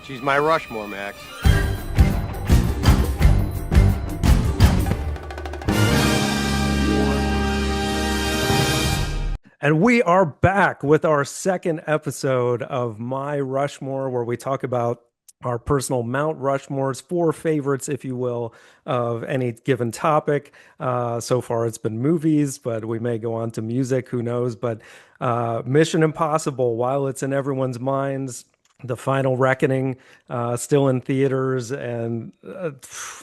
She's my Rushmore, Max. And we are back with our second episode of My Rushmore, where we talk about our personal Mount Rushmores, four favorites, if you will, of any given topic. So far, it's been movies, but we may go on to music, who knows? But Mission Impossible, while it's in everyone's minds, the Final Reckoning, still in theaters, and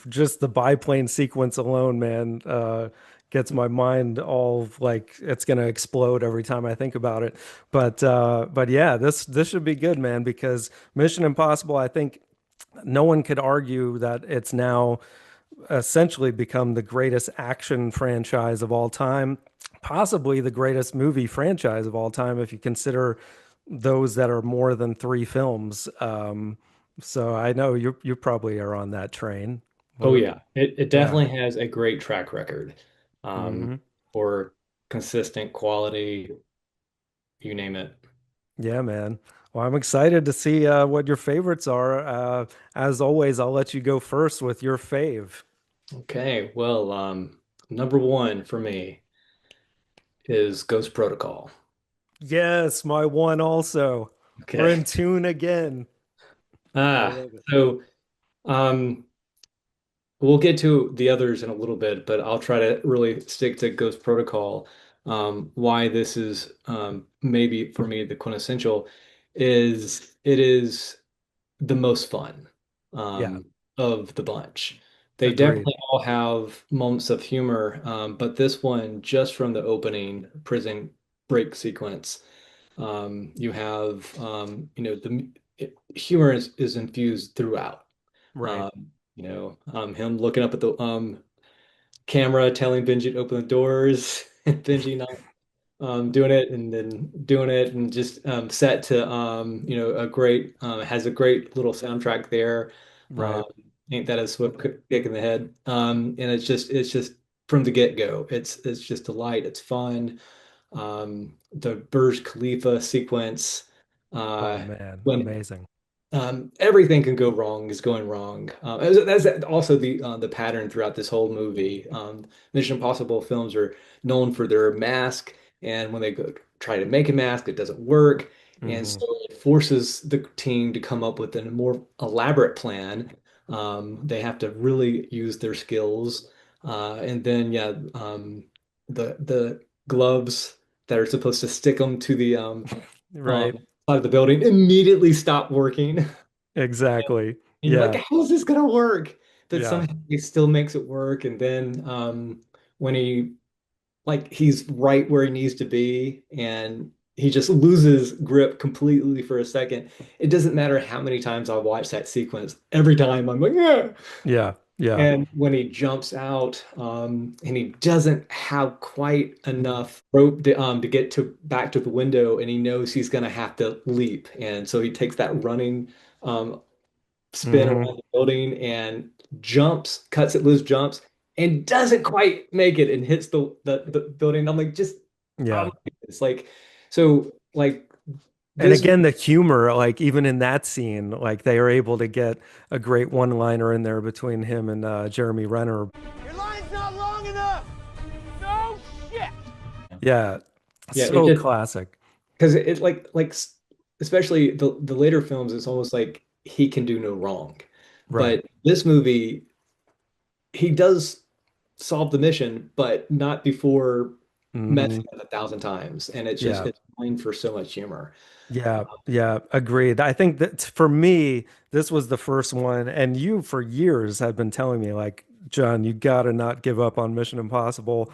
just the biplane sequence alone, man. Gets my mind all like it's gonna explode every time I think about it. But yeah, this should be good, man, because Mission Impossible, I think no one could argue that it's now essentially become the greatest action franchise of all time, possibly the greatest movie franchise of all time if you consider those that are more than three films. So I know you probably are on that train. Oh What? yeah, it Yeah. definitely has a great track record Hmm. for consistent quality, you name it. Yeah, man. Well, I'm excited to see what your favorites are. As always, I'll let you go first with your fave. Okay, well, number one for me is Ghost Protocol. Yes, my one also. We're Okay. in tune again. I Ah, love it. so um, we'll get to the others in a little bit, but I'll try to really stick to Ghost Protocol. Why this is maybe for me the quintessential is it is the most fun Yeah, of the bunch. They agreed. definitely all have moments of humor, but this one, just from the opening prison break sequence, you have humor is infused throughout. Right, Him looking up at the camera, telling Benji to open the doors, and Benji not doing it and then doing it and just set to a great has a great little soundtrack there. Um, right. ain't that a swift kick in the head? And it's just from the get-go. It's just delight. It's fun. The Burj Khalifa sequence Oh uh, man, when amazing. everything can go wrong is going wrong. That's also the pattern throughout this whole movie. Mission Impossible films are known for their mask, and when they go try to make a mask, it doesn't work, and Hmm. so it forces the team to come up with a more elaborate plan. They have to really use their skills, and then yeah, the gloves that are supposed to stick them to the Right, side of the building immediately stop working. exactly. And you're like, Yeah, how is this gonna work? But yeah. somehow he still makes it work. And then when he's right where he needs to be and he just loses grip completely for a second. It doesn't matter how many times I watch that sequence. Every time I'm like, yeah. Yeah, yeah. And when he jumps out, and he doesn't have quite enough rope to get to back to the window, and he knows he's gonna have to leap, and so he takes that running um, spin Hmm. around the building and jumps, cuts it loose, jumps, and doesn't quite make it and hits the building. I'm like, just oh my Yeah. goodness. Like so like And this again, the humor, like even in that scene, like they are able to get a great one-liner in there between him and Jeremy Renner. Your line's not long enough! No shit! Yeah, yeah, it so just classic. because it especially the later films, it's almost like he can do no wrong. Right. But this movie, he does solve the mission, but not before Hmm. messing up 1,000 times. And it's just Yeah. it's fine for so much humor. Yeah, yeah, agreed. I think that for me, this was the first one, and you for years have been telling me, like, John, you gotta not give up on Mission Impossible.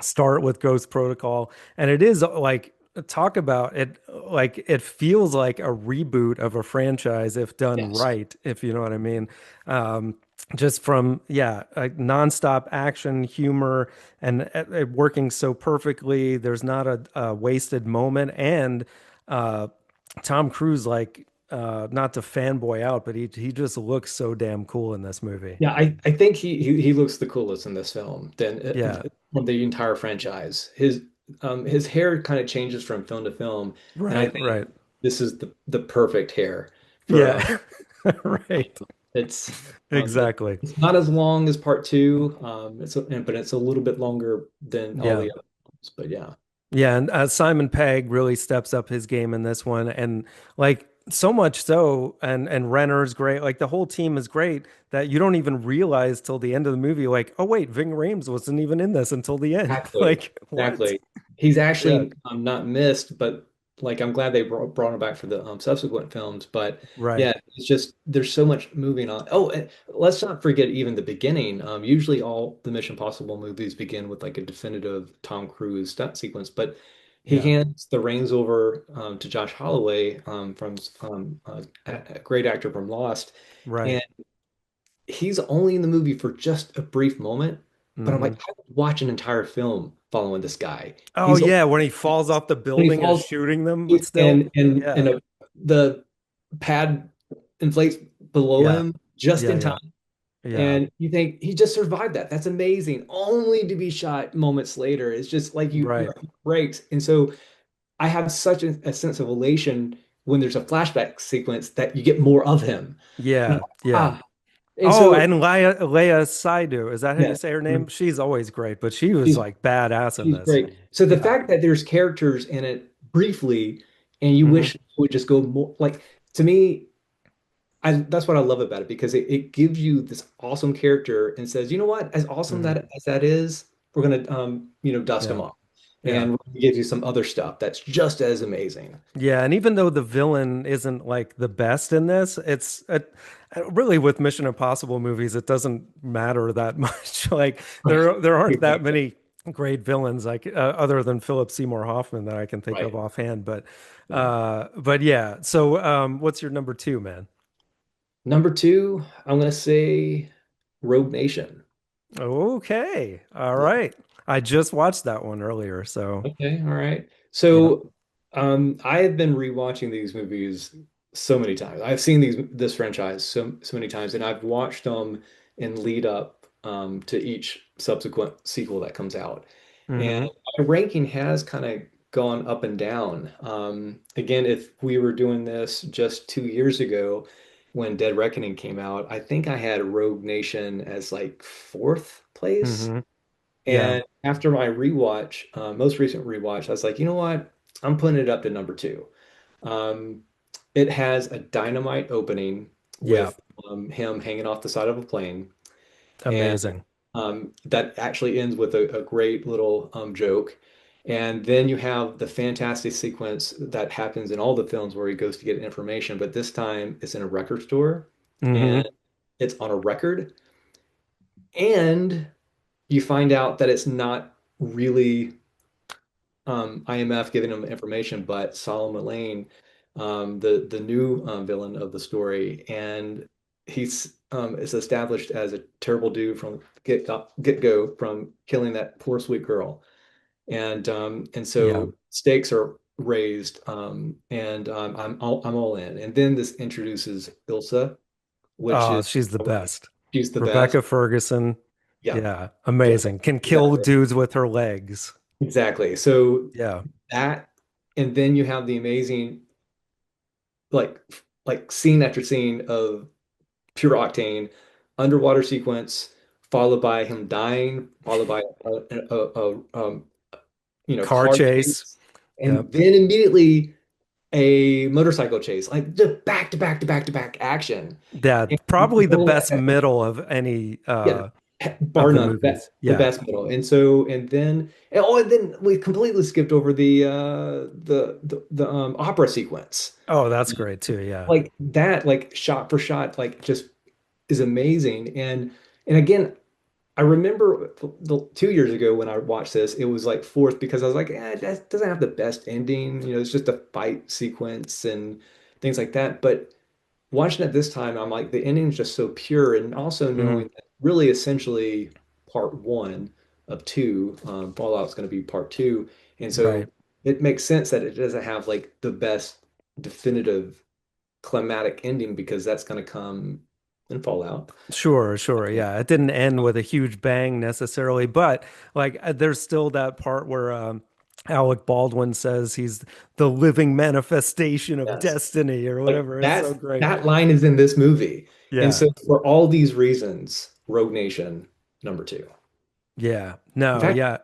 Start with Ghost Protocol. And it is like, talk about it, like, it feels like a reboot of a franchise if done Yes. right, if you know what I mean. Um, just from, yeah, like nonstop action, humor, and it working so perfectly. There's not a wasted moment. And, uh, Tom Cruise, like, not to fanboy out, but he just looks so damn cool in this movie. Yeah, I think he looks the coolest in this film than Yeah, from the entire franchise. His hair kind of changes from film to film, and I right, think right. this is the perfect hair for Yeah. Right. It's Exactly. it's not as long as part two, but it's a little bit longer than all Yeah. the other ones. But yeah, Yeah, and Simon Pegg really steps up his game in this one, and like so much so, and Renner's great. Like the whole team is great that you don't even realize till the end of the movie, like, oh wait, Ving Rhames wasn't even in this until the end. exactly, Like, what? exactly. He's Yeah, actually not missed, but like I'm glad they brought him back for the subsequent films. But right. yeah, it's just there's so much moving on. Oh, and let's not forget even the beginning. Usually all the Mission Possible movies begin with like a definitive Tom Cruise stunt sequence, but he Yeah, hands the reins over to Josh Holloway from a great actor from Lost, right. and he's only in the movie for just a brief moment. But I'm Hmm. like, I would watch an entire film following this guy. Oh He's yeah, when he falls off the when he building and falls shooting them still. and Yeah, the pad inflates below yeah, him just yeah, in yeah, time. yeah. And you think he just survived that. That's amazing. Only to be shot moments later. It's just like your Right. heart breaks. And so I have such a sense of elation when there's a flashback sequence that you get more of him. And I'm Yeah, like, yeah. ah. And Oh, so and Leia Saidu, is that how you yes, say her name? She's always great, but she was she's like badass in she's this. great. So the Yeah. fact that there's characters in it briefly and you Hmm. wish it would just go more like to me, that's what I love about it because it gives you this awesome character and says, you know what, as awesome Hmm. that as that is, we're gonna dust him Yeah. off. Yeah. And we're gonna give you some other stuff that's just as amazing. Yeah. And even though the villain isn't like the best in this, really with Mission Impossible movies, it doesn't matter that much. Like Right. there aren't that Exactly. many great villains like other than Philip Seymour Hoffman that I can think of Right. offhand. Yeah. But yeah. So what's your number two, man? Number two, I'm gonna say Rogue Nation. Okay. All Yeah. right. I just watched that one earlier, so Okay, all right. yeah. So, I have been rewatching these movies so many times. I've seen this franchise so many times, and I've watched them in lead up to each subsequent sequel that comes out. And Hmm. my ranking has kind of gone up and down. Again, if we were doing this just 2 years ago when Dead Reckoning came out, I think I had Rogue Nation as like fourth place. Hmm. Yeah. And after my rewatch, most recent rewatch, I was like, you know what? I'm putting it up to number two. Um, it has a dynamite opening Yeah. with him hanging off the side of a plane, and Amazing. that actually ends with a great little joke. And then you have the fantastic sequence that happens in all the films where he goes to get information, but this time it's in a record store and Hmm. it's on a record. And you find out that it's not really IMF giving him information, but Solomon Lane, the new villain of the story, and he's is established as a terrible dude from get go from killing that poor sweet girl, and Yeah. so stakes are raised, and I'm all in, and then this introduces Ilsa, which Oh, is she's the best. she's the best. Rebecca Ferguson. Yeah, Yeah. yeah, Amazing. Can kill exactly. dudes with her legs. Exactly. So Yeah. that, and then you have the amazing like scene after scene of pure octane underwater sequence, followed by him dying, followed by Car car chase. chase, Yep. and then immediately a motorcycle chase, like the back to back to back to back action. Yeah. And Probably the all best middle of any yeah, of bar the none, movies. the Yeah. best middle. And so, and then we completely skipped over the opera sequence. Oh, that's great too. Yeah. Like that, like shot for shot, like just is amazing. And again, I remember 2 years ago when I watched this, it was like fourth because I was like, that doesn't have the best ending. It's just a fight sequence and things like that. But watching it this time, I'm like, the ending's just so pure, and also Hmm. knowing that really essentially part one of two, Fallout's going to be part two, and Right. so it makes sense that it doesn't have like the best definitive climatic ending because that's going to come in Fallout. Sure, sure. Yeah. It didn't end with a huge bang necessarily, but like there's still that part where Alec Baldwin says he's the living manifestation of Yes. destiny or Like whatever. It's so great. that line is in this movie. And Yeah. so for all these reasons, Rogue Nation, number two. Yeah. In No, fact, yeah.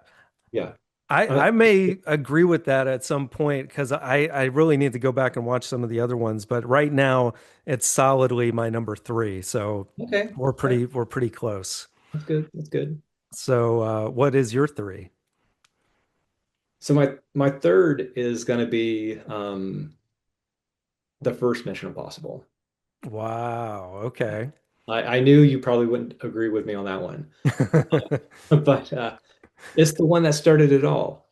yeah. Uh, I may agree with that at some point because I really need to go back and watch some of the other ones, but right now it's solidly my number three. So okay. Okay. we're pretty close. That's good. That's good. So what is your three? So my third is going to be the first Mission Impossible. Wow. Okay. I knew you probably wouldn't agree with me on that one, but it's the one that started it all.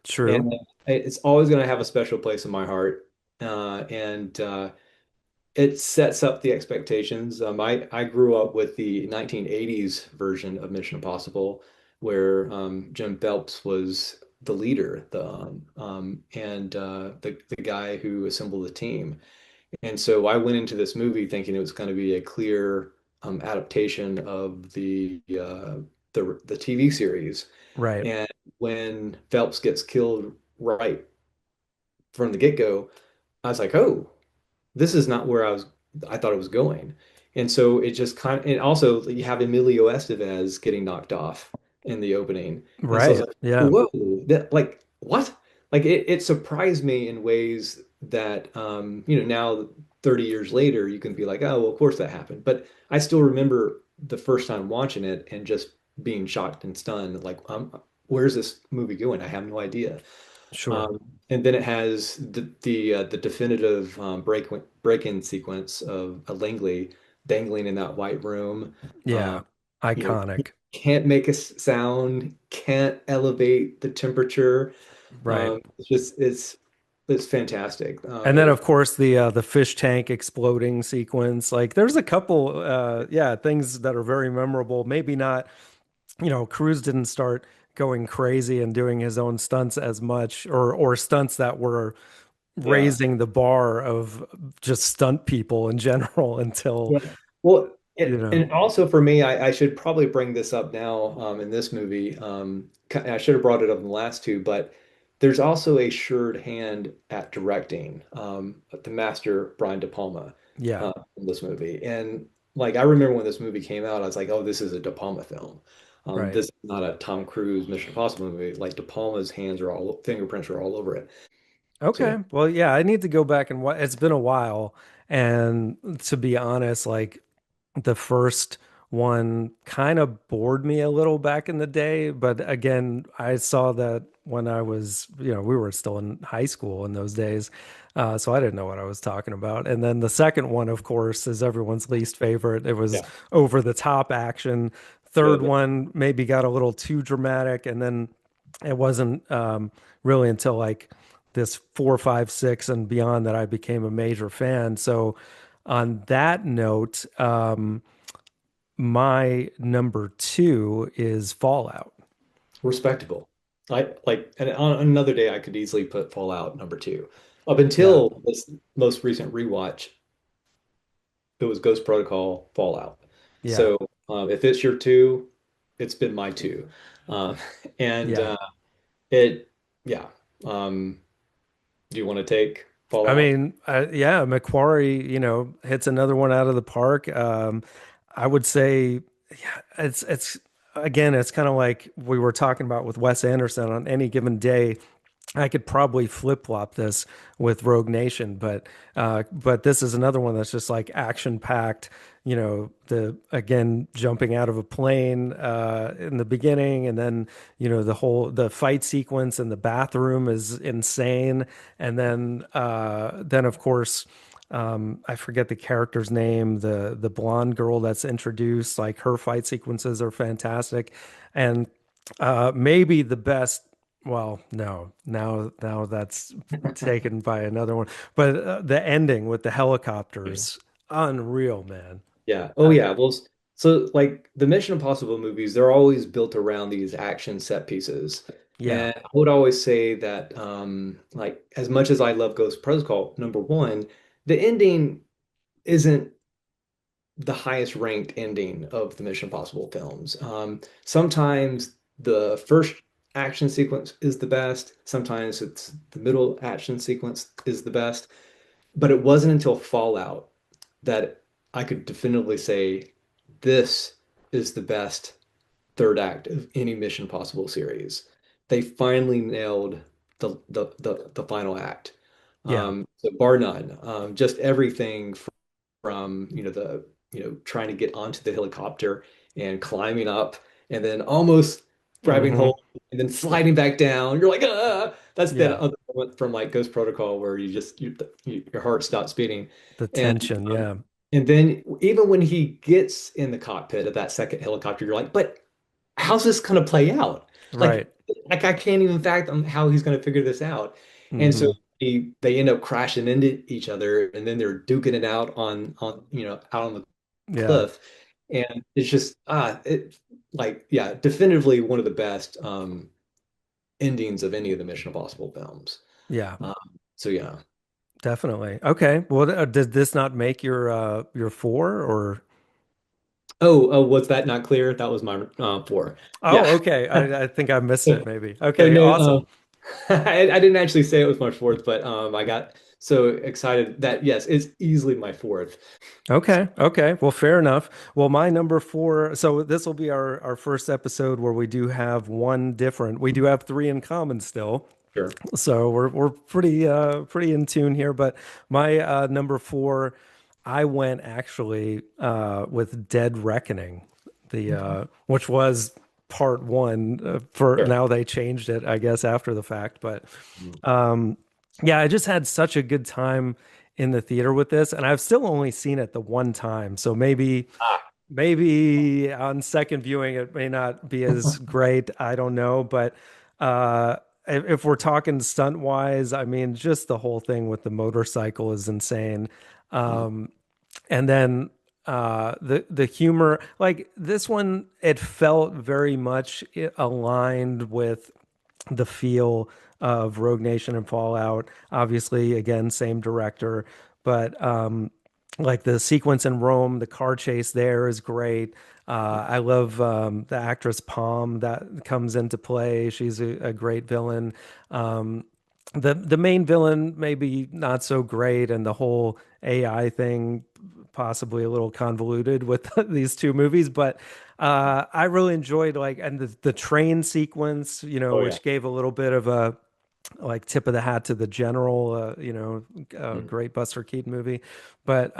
True. And it's always going to have a special place in my heart. And it sets up the expectations. I grew up with the 1980s version of Mission Impossible, where Jim Phelps was the leader, and the guy who assembled the team. And so I went into this movie thinking it was going to be a clear adaptation of the TV series. Right. And when Phelps gets killed right from the get-go, I was like, oh, this is not where I thought it was going. And so it just kind of, and also you have Emilio Estevez getting knocked off in the opening. And so I was Right. like, Yeah. whoa, that like what? Like it surprised me in ways that now 30 years later you can be like, oh, well, of course that happened. But I still remember the first time watching it and just being shocked and stunned, like, where's this movie going? I have no idea. Sure. And then it has the definitive break-in sequence of a Langley dangling in that white room. Yeah. Um, Iconic. can't make a sound, can't elevate the temperature. Right. It's fantastic. And then of course the fish tank exploding sequence. Like there's a couple yeah, things that are very memorable. Maybe not, Cruise didn't start going crazy and doing his own stunts as much or stunts that were Yeah. raising the bar of just stunt people in general until, Yeah. Well, you know, and also for me, I should probably bring this up now in this movie. I should have brought it up in the last two, but there's also a sured hand at directing, the master Brian De Palma yeah, in this movie. And like I remember when this movie came out, I was like, oh, this is a De Palma film. right. This is not a Tom Cruise Mission Impossible movie. Like De Palma's fingerprints are all over it. Okay. So Well, yeah, I need to go back and it's been a while. And to be honest, like the first one kind of bored me a little back in the day, but again, I saw that when I was, we were still in high school in those days. So I didn't know what I was talking about. And then the second one, of course, is everyone's least favorite. It was yeah, over the top action. Third good. one maybe got a little too dramatic, and then it wasn't really until like this four, five, six, and beyond that I became a major fan. So on that note, my number two is Fallout. Respectable. I like, and on another day, I could easily put Fallout number two. Up Yeah. until this most recent rewatch, it was Ghost Protocol, Fallout. Yeah. So if it's your two, it's been my two. Um, and Yeah. it, yeah. Um, do you want to take I Fallout? mean, yeah, Macquarie, hits another one out of the park. I would say, yeah, it's again, it's kind of like we were talking about with Wes Anderson on any given day. I could probably flip-flop this with Rogue Nation, but this is another one that's just like action packed. The again jumping out of a plane in the beginning, and then the fight sequence in the bathroom is insane, and then of course. I forget the character's name, the blonde girl that's introduced, like her fight sequences are fantastic. And maybe the best, well, no, now that's taken by another one. But the ending with the helicopters, unreal, man. Yeah. Oh, Uh, yeah. Well, so like the Mission Impossible movies, they're always built around these action set pieces. yeah, And I would always say that, like, as much as I love Ghost Protocol, number one, the ending isn't the highest ranked ending of the Mission Impossible films. Sometimes the first action sequence is the best. Sometimes it's the middle action sequence is the best. But it wasn't until Fallout that I could definitively say this is the best third act of any Mission Possible series. They finally nailed the final act. Yeah. So bar none, just everything from trying to get onto the helicopter and climbing up and then almost grabbing Hmm. hold and then sliding back down. You're like, ah! That's that Yeah. other moment from like Ghost Protocol where your heart stops beating. The And tension. um, Yeah. and then even when he gets in the cockpit of that second helicopter, you're like, but how's this going to play out? Like, Right. like I can't even fathom how he's going to figure this out. And so Hmm. they end up crashing into each other, and then they're duking it out out on the Yeah. cliff. And it's just it like yeah, definitively one of the best endings of any of the Mission Impossible films. Yeah. Um, so yeah. Definitely. Okay. Well, did this not make your four or? Oh, was that not clear? That was my four. Oh, Yeah. okay. I think I missed it So, maybe. so Okay, no, awesome. I didn't actually say it was my fourth, but I got so excited that yes, it's easily my fourth. Okay, okay. Well, fair enough. Well, my number four, so this will be our first episode where we do have one different. We do have three in common still. Sure. So we're pretty in tune here, but my number four, I went actually with Dead Reckoning, the Okay. which was part one for Sure. now they changed it, I guess, after the fact. But Mm. um, yeah, I just had such a good time in the theater with this, and I've still only seen it the one time. So Ah. maybe on second viewing it may not be as great. I don't know, but uh, if we're talking stunt wise, I mean, just the whole thing with the motorcycle is insane. Mm. Um, and then the humor, like this one, it felt very much aligned with the feel of Rogue Nation and Fallout. Obviously, again, same director, but like the sequence in Rome, the car chase there is great. I love the actress Palm that comes into play. She's a great villain. The main villain maybe not so great, and the whole AI thing possibly a little convoluted with these two movies, but I really enjoyed like and the train sequence, Oh yeah. which gave a little bit of a like tip of the hat to the general, Mm. great Buster Keaton movie. But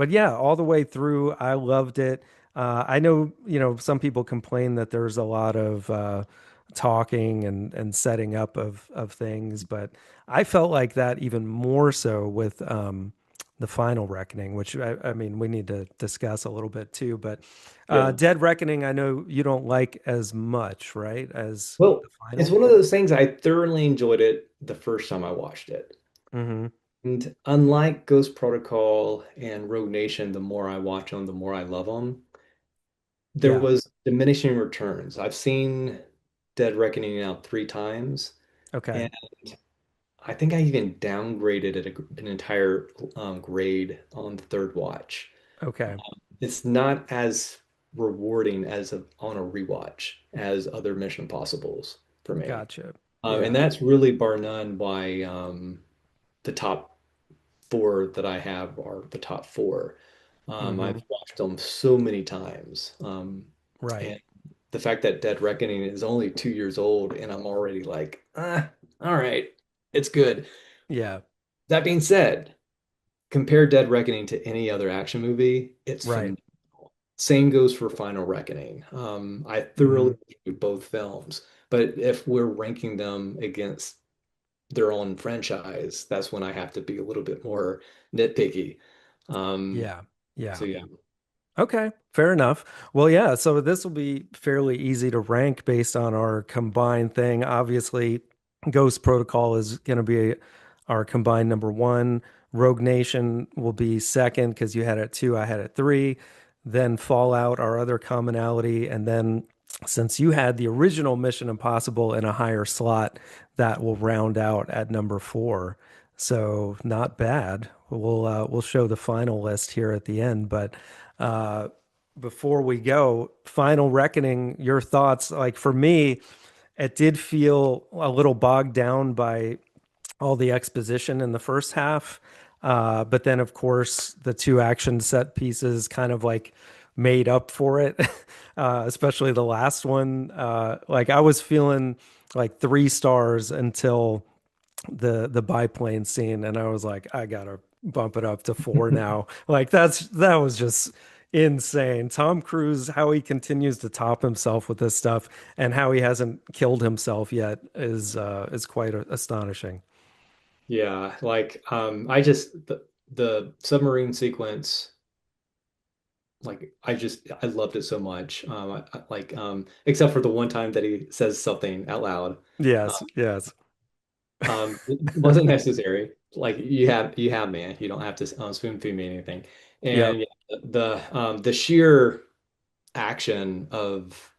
yeah, all the way through, I loved it. I know, some people complain that there's a lot of talking and setting up of things, but I felt like that even more so with the Final Reckoning, which I mean, we need to discuss a little bit too. But Yeah. Dead Reckoning, I know you don't like as much, right, as Well, the it's Final. one of those things I thoroughly enjoyed it the first time I watched it. Hmm. And unlike Ghost Protocol and Rogue Nation, the more I watch them, the more I love them. There Yeah. was diminishing returns. I've seen Dead Reckoning now three times, Okay. and I think I even downgraded it an entire grade on the third watch. Okay. It's not as rewarding as on a rewatch as other Mission Impossibles for me. Gotcha. And Yeah. that's really bar none why the top four that I have are the top four. Hmm. I've watched them so many times. Right. And the fact that Dead Reckoning is only 2 years old and I'm already like, all right, it's good. Yeah. That being said, compare Dead Reckoning to any other action movie, it's Right. phenomenal. Same goes for Final Reckoning. I thoroughly Hmm. enjoyed both films, but if we're ranking them against their own franchise, that's when I have to be a little bit more nitpicky. Um, Yeah. Yeah. so yeah, Okay, fair enough. Well, yeah, so this will be fairly easy to rank based on our combined thing. Obviously, Ghost Protocol is going to be our combined number one. Rogue Nation will be second because you had it two, I had it three. Then Fallout, our other commonality. And then since you had the original Mission Impossible in a higher slot, that will round out at number four. So not bad. We'll show the final list here at the end, but uh, before we go, Final Reckoning, your thoughts? Like for me, it did feel a little bogged down by all the exposition in the first half. But then, of course, the two action set pieces kind of like made up for it, especially the last one. Like I was feeling like 3 stars until the biplane scene, and I was like, I gotta bump it up to 4 now. Like that was just insane. Tom Cruise, how he continues to top himself with this stuff, and how he hasn't killed himself yet is quite astonishing. Yeah, like I just the submarine sequence, like I loved it so much. Like except for the one time that he says something out loud. Yes, yes. It wasn't necessary. Like you have man. You don't have to spoon feed me anything. Yep. And yeah, the sheer action of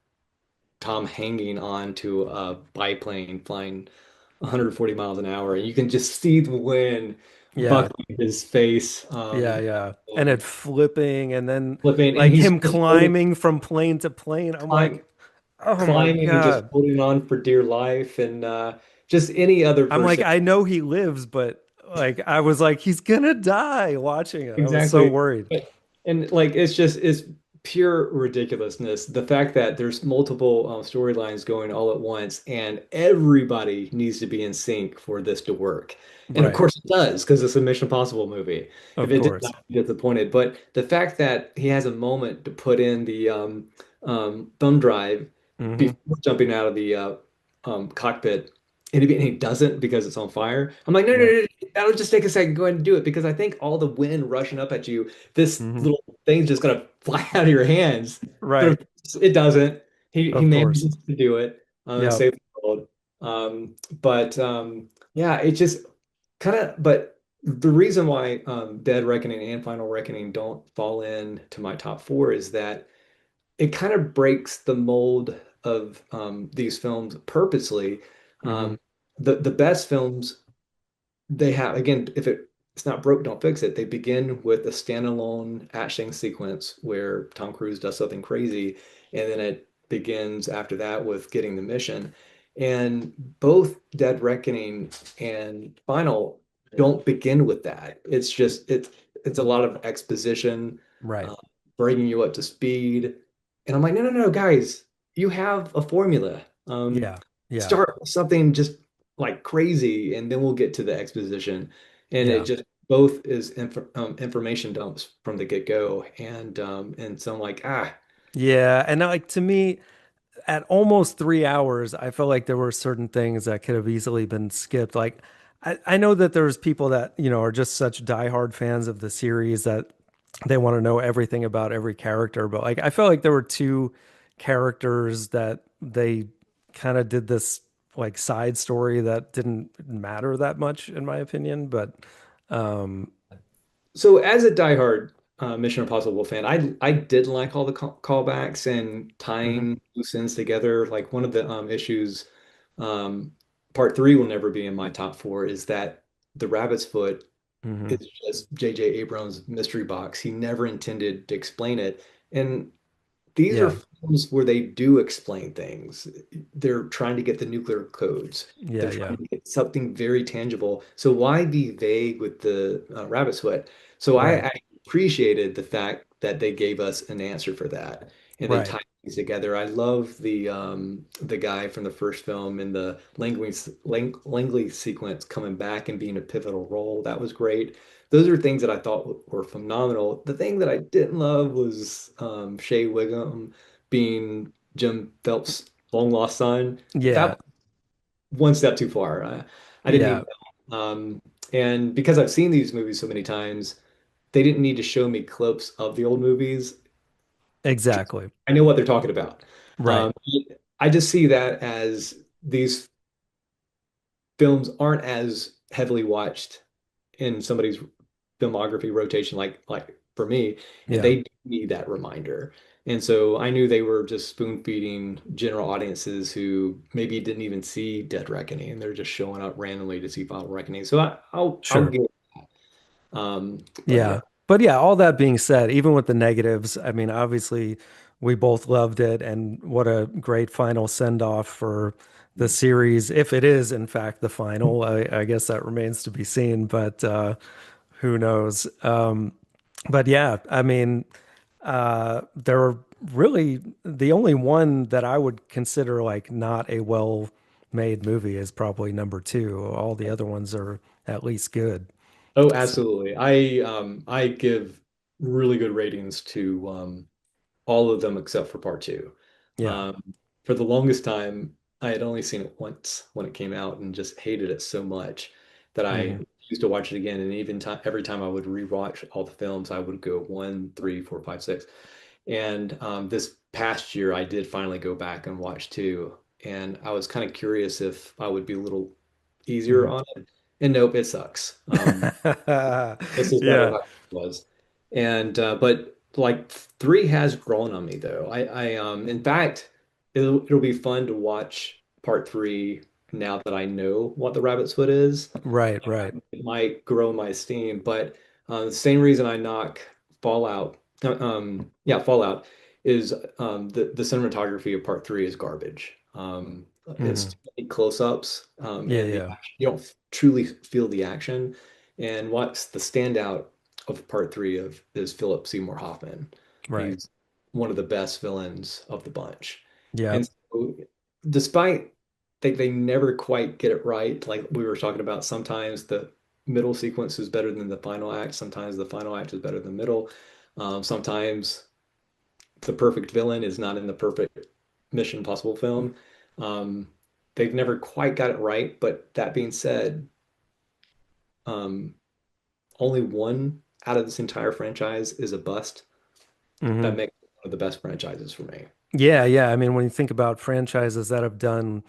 Tom hanging on to a biplane flying 140 miles an hour, and you can just see the wind Yeah. buckling his face, Yeah, yeah. And it flipping and then flipping, and like he's him just holding, climbing from plane to plane. I'm climb, like, oh my climbing and just God. holding on for dear life, and just any other I'm like, person. I know he lives, but like I was like, he's gonna die watching it. I was so Exactly. worried. And like it's pure ridiculousness. The fact that there's multiple storylines going all at once and everybody needs to be in sync for this to work. And of Right. course it does because it's a Mission Impossible movie. If Of it did course. not, I'd be disappointed. But the fact that he has a moment to put in the thumb drive Hmm. before jumping out of the cockpit and he doesn't because it's on fire. I'm like, no, no, Yeah. no, no, that'll just take a second. Go ahead and do it because I think all the wind rushing up at you, this Hmm. little thing's just gonna fly out of your hands. But Right. it doesn't. He Of course. manages to do it and Yep. save the world. But yeah, it just kind of. But the reason why Dead Reckoning and Final Reckoning don't fall in to my top four is that it kind of breaks the mold of these films purposely. Hmm. Um, the best films they have, again, if it's not broke, don't fix it. They begin with a standalone action sequence where Tom Cruise does something crazy, and then it begins after that with getting the mission. And both Dead Reckoning and Final don't begin with that. It's a lot of exposition, Right. uh, bringing you up to speed. And I'm like, no, no, no, guys, you have a formula. Yeah. Yeah. Start with something just like crazy, and then we'll get to the exposition. And it Yeah. just both is information dumps from the get-go, and so I'm like, Yeah. And like to me, at almost 3 hours, I felt like there were certain things that could have easily been skipped. Like, I know that there's people that, are just such diehard fans of the series that they want to know everything about every character. But like, I felt like there were two characters that they kind of did this like side story that didn't matter that much, in my opinion. But, um, so as a diehard Mission Impossible fan, I did like all the callbacks and mhm, tying loose ends together. Like one of the issues, um, part three will never be in my top four, is that the rabbit's foot mhm. is just J.J. Abrams' mystery box. He never intended to explain it. And these are Yeah. films where they do explain things. They're trying to get the nuclear codes. They're Yeah. trying Yeah. to get something very tangible. So why be vague with the rabbit's foot? So Right. I appreciated the fact that they gave us an answer for that, and they Right. tied things together. I love the guy from the first film in the Langley sequence coming back and being a pivotal role. That was great. Those are things that I thought were phenomenal. The thing that I didn't love was Shea Wiggum being Jim Phelps' long lost son. That Yeah. was one step too far. I didn't Yeah. need that. And because I've seen these movies so many times, they didn't need to show me clips of the old movies. Exactly. I know what they're talking about. Right. Um, I just see that as these films aren't as heavily watched in somebody's filmography rotation like for me, and Yeah. they need that reminder. And so I knew they were just spoon feeding general audiences who maybe didn't even see Dead Reckoning, and they're just showing up randomly to see Final Reckoning. So I'll Sure. give but yeah. Yeah. But yeah, all that being said, even with the negatives, I mean, obviously we both loved it, and what a great final send off for the series, if it is in fact the final. I guess that remains to be seen, but who knows? But yeah, I mean, they're really the only one that I would consider like not a well-made movie is probably number two. All the other ones are at least good. Oh, So, absolutely. I give really good ratings to all of them except for part two. yeah. For the longest time, I had only seen it once when it came out and just hated it so much that I Hmm. used to watch it again. And even time every time I would rewatch all the films, I would go one, three, four, five, six. And this past year, I did finally go back and watch two. And I was kind of curious if I would be a little easier Hmm. on it. And nope, it sucks. This is not what Yeah. I was. And but like three has grown on me though. In fact, it'll be fun to watch part three now that I know what the rabbit's foot is. Right, right. It might grow my esteem, but the same reason I knock Fallout, yeah, Fallout is the cinematography of part three is garbage. It's Hmm. too many close-ups, Yeah, and the yeah. action, you don't truly feel the action. And what's the standout of part three of is Philip Seymour Hoffman. Right. He's one of the best villains of the bunch. Yeah. And so, despite they never quite get it right, like we were talking about, sometimes the middle sequence is better than the final act. Sometimes the final act is better than the middle. Sometimes the perfect villain is not in the perfect Mission Impossible film. Um, they've never quite got it right, but that being said, um, only one out of this entire franchise is a bust. That Hmm. makes it one of the best franchises for me. Yeah, yeah. I mean, when you think about franchises that have done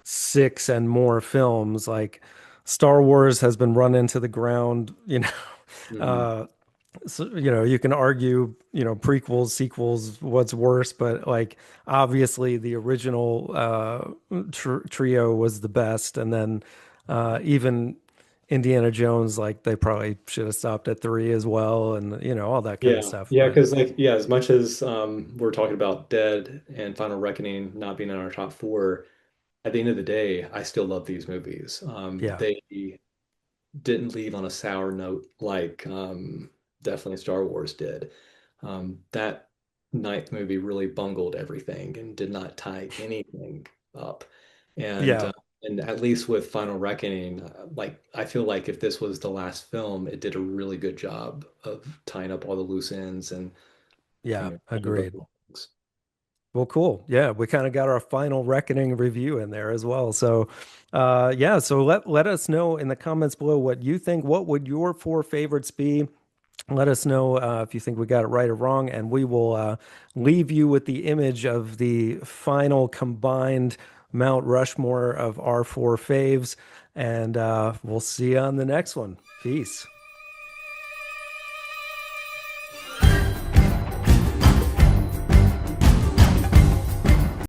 six and more films, like Star Wars has been run into the ground, Mhm. uh, so, you can argue, prequels, sequels, what's worse, but like obviously the original trio was the best, and then even Indiana Jones, like they probably should have stopped at three as well, and all that kind of Yeah, stuff. yeah, But because like yeah, as much as we're talking about Dead and Final Reckoning not being in our top four, at the end of the day, I still love these movies. yeah, They didn't leave on a sour note like definitely Star Wars did. That ninth movie really bungled everything and did not tie anything up. And yeah, uh, and at least with Final Reckoning, like I feel like if this was the last film, it did a really good job of tying up all the loose ends and yeah, all the agreed. things. Well, cool. Yeah, we kind of got our final reckoning review in there as well. So, yeah, so let us know in the comments below what you think. What would your four favorites be? Let us know if you think we got it right or wrong, and we will leave you with the image of the final combined Mount Rushmore of our four faves. And we'll see you on the next one. Peace.